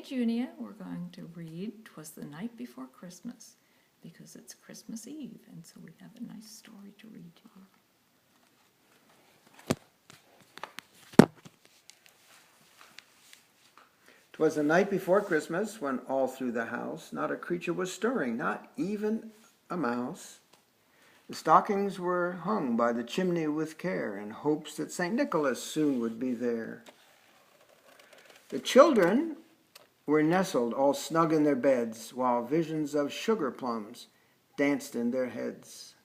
Junia, we're going to read 'Twas the Night Before Christmas, because it's Christmas Eve, and so we have a nice story to read to you. 'Twas the night before Christmas, when all through the house not a creature was stirring, not even a mouse. The stockings were hung by the chimney with care, in hopes that St. Nicholas soon would be there. The children were nestled all snug in their beds, while visions of sugar plums danced in their heads.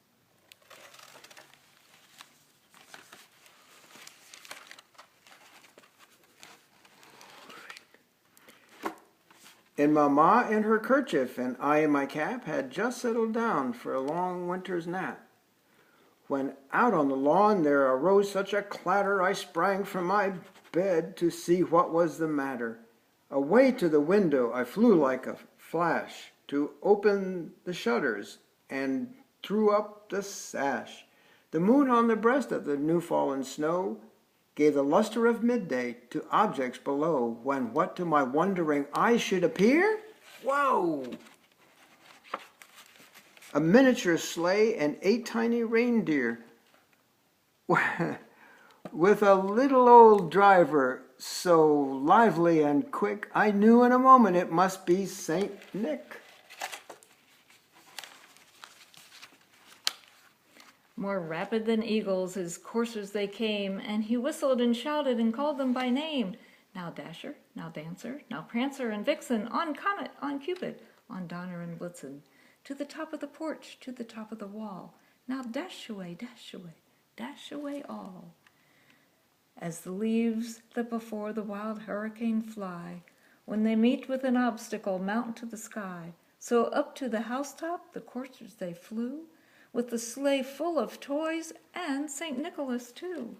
And Mamma in her kerchief and I in my cap had just settled down for a long winter's nap, when out on the lawn there arose such a clatter I sprang from my bed to see what was the matter. Away to the window I flew like a flash to open the shutters and threw up the sash. The moon on the breast of the new-fallen snow gave the luster of midday to objects below, when what to my wondering eyes should appear? Whoa! A miniature sleigh and 8 tiny reindeer with a little old driver so lively and quick, I knew in a moment it must be Saint Nick. More rapid than eagles, as coursers they came, and he whistled and shouted and called them by name. Now Dasher, now Dancer, now Prancer and Vixen, on Comet, on Cupid, on Donner and Blitzen, to the top of the porch, to the top of the wall. Now dash away, dash away all. As the leaves that before the wild hurricane fly, when they meet with an obstacle, mount to the sky, so up to the housetop the coursers they flew, with the sleigh full of toys and St. Nicholas too.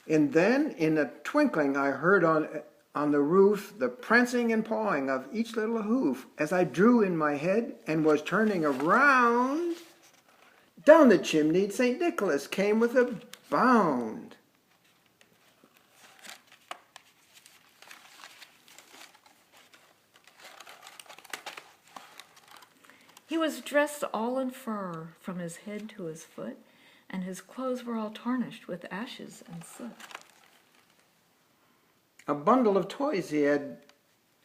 And then in a twinkling I heard on the roof the prancing and pawing of each little hoof, as I drew in my head and was turning around. Down the chimney St. Nicholas came with a bound. He was dressed all in fur from his head to his foot, and his clothes were all tarnished with ashes and soot. A bundle of toys he had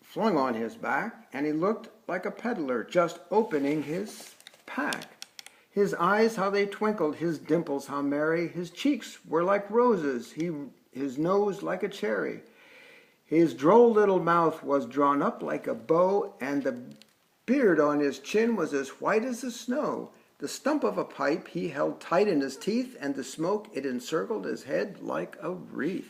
flung on his back, and he looked like a peddler just opening his pack. His eyes, how they twinkled, his dimples, how merry, his cheeks were like roses, his nose like a cherry. His droll little mouth was drawn up like a bow, and the beard on his chin was as white as the snow. The stump of a pipe he held tight in his teeth, and the smoke it encircled his head like a wreath.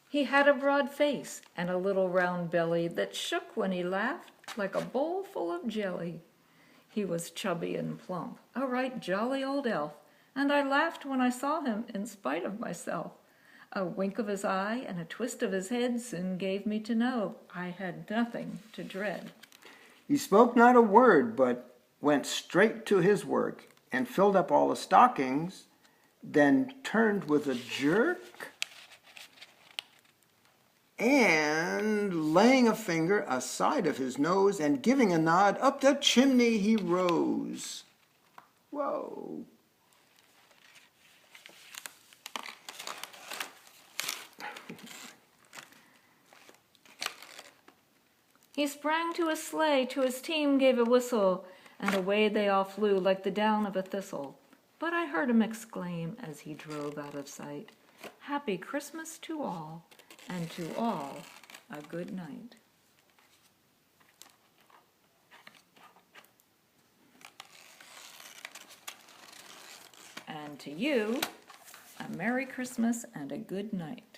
He had a broad face and a little round belly that shook when he laughed like a bowl full of jelly. He was chubby and plump, a right jolly old elf, and I laughed when I saw him in spite of myself. A wink of his eye and a twist of his head soon gave me to know I had nothing to dread. He spoke not a word, but went straight to his work and filled up all the stockings, then turned with a jerk, and laying a finger aside of his nose and giving a nod, up the chimney he rose. Whoa! He sprang to his sleigh, to his team gave a whistle, and away they all flew like the down of a thistle. But I heard him exclaim as he drove out of sight, "Happy Christmas to all, and to all a good night." And to you, a Merry Christmas and a good night.